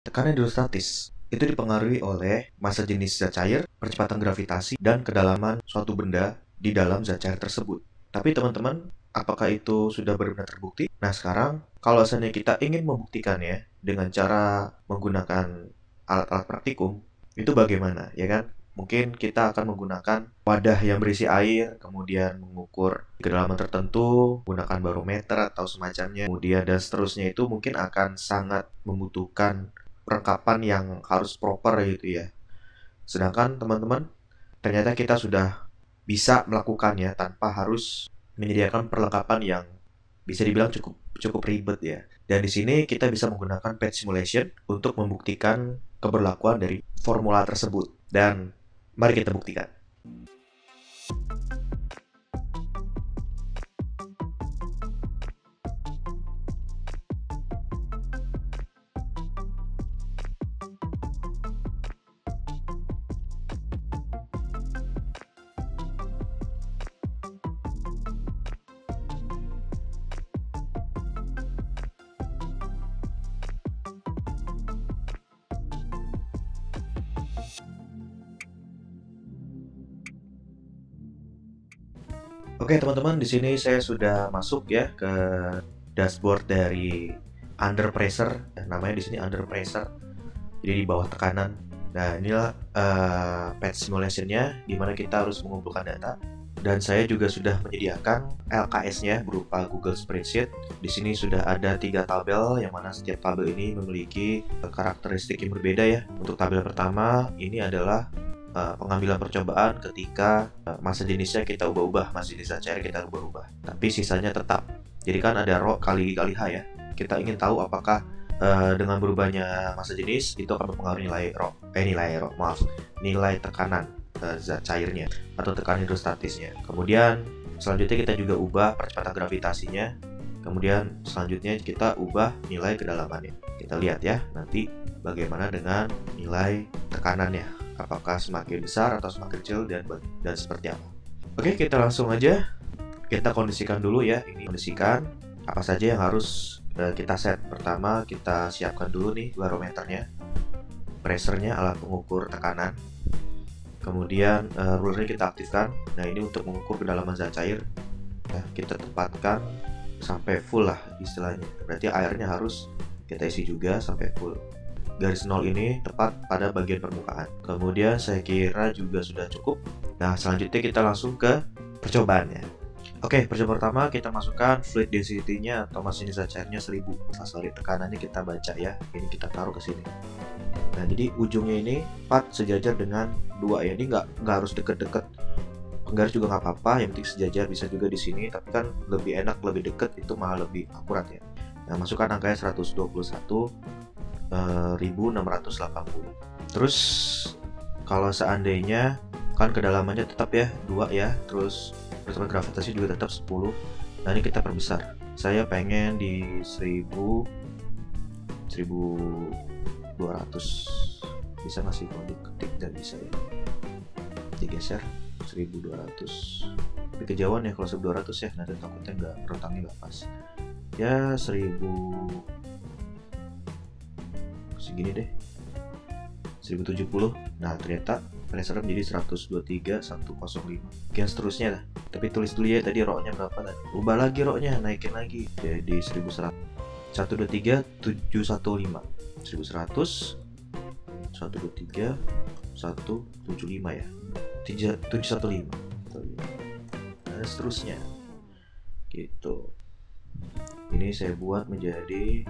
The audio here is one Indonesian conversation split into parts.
Tekanan hidrostatis itu dipengaruhi oleh massa jenis zat cair, percepatan gravitasi, dan kedalaman suatu benda di dalam zat cair tersebut. Tapi teman-teman, apakah itu sudah benar-benar terbukti? Nah sekarang, kalau seandainya kita ingin membuktikannya dengan cara menggunakan alat-alat praktikum, itu bagaimana, ya kan? Mungkin kita akan menggunakan wadah yang berisi air, kemudian mengukur kedalaman tertentu, menggunakan barometer atau semacamnya, kemudian dan seterusnya itu mungkin akan sangat membutuhkan perlengkapan yang harus proper gitu ya. Sedangkan teman-teman, ternyata kita sudah bisa melakukannya tanpa harus menyediakan perlengkapan yang bisa dibilang cukup cukup ribet ya. Dan di sini kita bisa menggunakan path simulation untuk membuktikan keberlakuan dari formula tersebut. Dan mari kita buktikan. Oke teman-teman, di sini saya sudah masuk ya ke dashboard dari under pressure. Namanya di sini under pressure. Jadi di bawah tekanan. Nah inilah path simulation-nya, di mana kita harus mengumpulkan data. Dan saya juga sudah menyediakan LKS-nya berupa Google Spreadsheet. Di sini sudah ada 3 tabel, yang mana setiap tabel ini memiliki karakteristik yang berbeda ya. Untuk tabel pertama ini adalah pengambilan percobaan ketika massa jenisnya kita ubah-ubah, massa jenis cair kita ubah-ubah, tapi sisanya tetap. Jadi kan ada rho kali H ya. Kita ingin tahu apakah dengan berubahnya massa jenis itu akan mempengaruhi nilai tekanan zat cairnya atau tekanan hidrostatisnya. Kemudian selanjutnya kita juga ubah percepatan gravitasinya. Kemudian selanjutnya kita ubah nilai kedalamannya. Kita lihat ya nanti bagaimana dengan nilai tekanannya. Apakah semakin besar atau semakin kecil dan seperti apa. Oke, kita langsung aja kita kondisikan dulu ya. Ini kondisikan apa saja yang harus kita set. Pertama kita siapkan dulu nih barometernya, pressernya, alat pengukur tekanan. Kemudian rulernya kita aktifkan. Nah ini untuk mengukur kedalaman zat cair ya, kita tempatkan sampai full lah istilahnya. Berarti airnya harus kita isi juga sampai full. Garis 0 ini tepat pada bagian permukaan. Kemudian saya kira juga sudah cukup. Nah selanjutnya kita langsung ke percobaannya. Oke, percobaan pertama kita masukkan fluid density-nya atau massa jenis zat cairnya 1000. Tekanannya kita baca ya. Ini kita taruh ke sini. Nah jadi ujungnya ini 4 sejajar dengan 2 ya. Ini nggak harus deket-deket. Penggaris juga nggak apa-apa. Yang penting sejajar, bisa juga di sini. Tapi kan lebih enak lebih deket, itu malah lebih akurat ya. Nah masukkan angkanya 121.680. Terus kalau seandainya kan kedalamannya tetap ya 2 ya, terus percepatan gravitasi juga tetap 10. Nah ini kita perbesar. Saya pengen di 1200. Bisa nggak sih kalau diketik? Dan bisa ya, digeser 1200. Tapi kejauhan ya kalau 1200 ya, nanti takutnya nggak, rentangnya nggak pas ya. 1000 segini deh, 1070. Nah ternyata pressure menjadi 123.105. Oke, seterusnya lah. Tapi tulis dulu ya tadi rho nya berapa tadi. Ubah lagi rho nya, naikin lagi jadi 1100. 123.715. 1100 123 175 ya. 715. Dan seterusnya. Gitu. Ini saya buat menjadi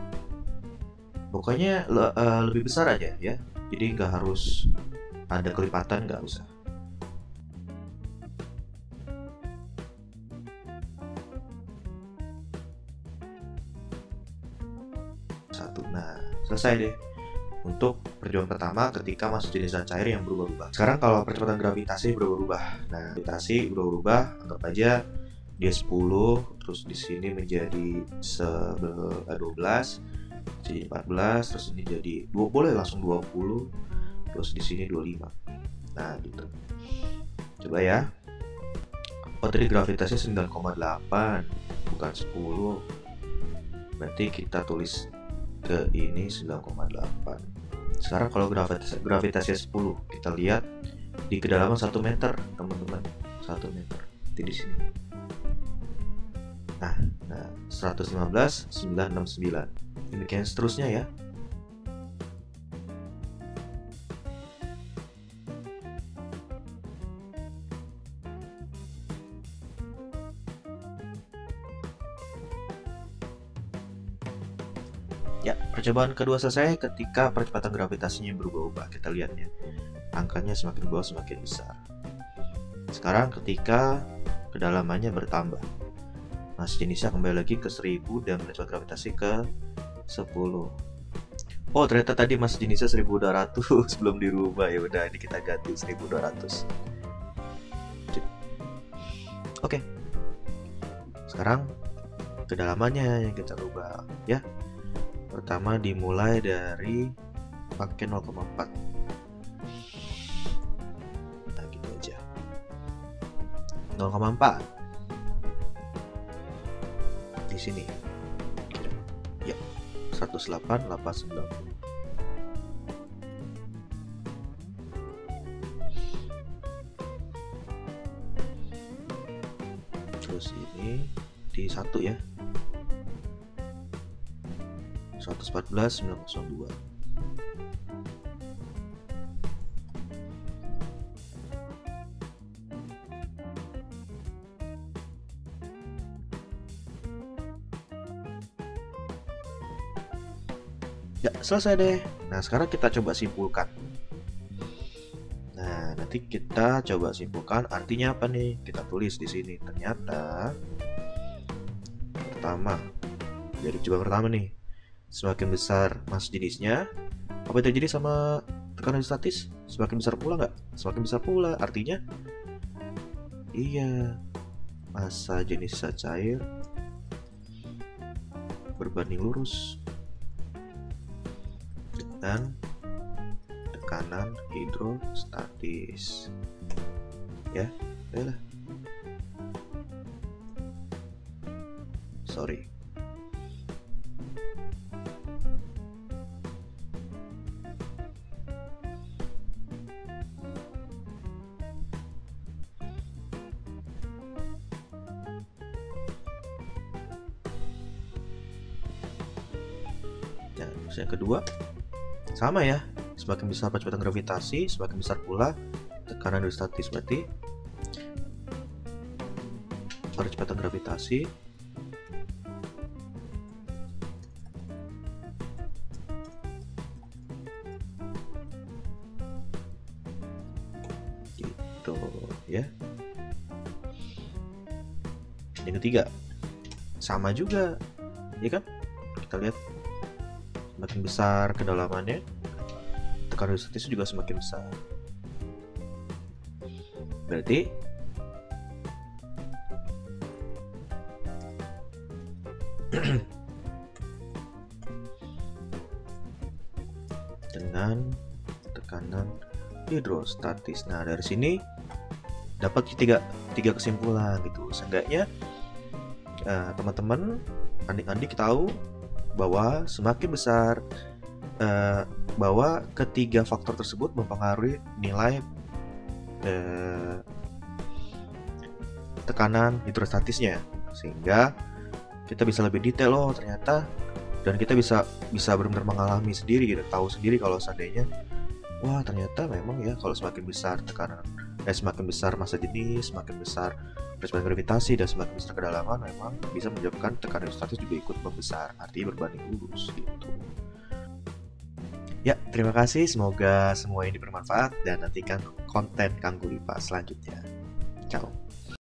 pokoknya lebih besar aja ya. Jadi nggak harus ada kelipatan, nggak usah. Satu. Nah selesai deh untuk percobaan pertama ketika massa jenis zat cair yang berubah-ubah. Sekarang kalau percepatan gravitasi berubah-ubah. Nah gravitasi berubah-ubah, anggap aja dia 10, terus di sini menjadi 12, jadi 14, terus ini jadi 2, boleh langsung 20, terus di sini 25. Nah gitu. Coba ya. Oh tadi gravitasinya 9,8 bukan 10. Berarti kita tulis ke ini 9,8. Sekarang kalau gravitasinya 10, kita lihat di kedalaman 1 meter, teman-teman. 1 meter di sini. Nah, 115, 969. Demikian seterusnya ya. Ya, percobaan kedua selesai ketika percepatan gravitasinya berubah-ubah. Kita lihat ya, angkanya semakin bawah semakin besar. Sekarang ketika kedalamannya bertambah, masih jenisnya kembali lagi ke 1000 dan percepatan gravitasi ke 10. Oh, ternyata tadi masih jenisnya 1200 sebelum dirubah. Ya udah, ini kita ganti 1200. Oke. Sekarang kedalamannya yang kita rubah ya. Pertama dimulai dari pakai 0,4. Nah, gitu aja. 0,4 di sini. Ya, 108,890. Terus ini di 1 ya. 114,902. Ya, selesai deh. Nah, sekarang kita coba simpulkan. Nah, nanti kita coba simpulkan artinya apa nih? Kita tulis di sini. Ternyata pertama, dari coba pertama nih, semakin besar massa jenisnya, apa yang terjadi sama tekanan statis? Semakin besar pula nggak? Semakin besar pula. Artinya, iya, massa jenis cair berbanding lurus dengan tekanan hidrostatis. Ya, udah. Sorry. Yang kedua sama ya, semakin besar percepatan gravitasi semakin besar pula tekanan hidrostatis. Berarti percepatan gravitasi gitu ya. Yang ketiga sama juga ya kan, kita lihat semakin besar kedalamannya, tekanan hidrostatis juga semakin besar. Berarti dengan tekanan hidrostatis. Nah, dari sini dapat tiga kesimpulan gitu. Seenggaknya teman-teman, adik-adik tahu bahwa semakin besar bahwa ketiga faktor tersebut mempengaruhi nilai tekanan hidrostatisnya, sehingga kita bisa lebih detail loh ternyata, dan kita bisa benar-benar mengalami sendiri gitu, tahu sendiri kalau seandainya wah ternyata memang ya kalau semakin besar tekanan semakin besar massa jenis, semakin besar percepatan gravitasi, dan semakin besar kedalaman memang bisa menyebabkan tekanan hidrostatis juga ikut membesar, artinya berbanding lurus gitu. Ya, terima kasih, semoga semua ini bermanfaat dan nantikan konten Kang Gulipa selanjutnya. Ciao.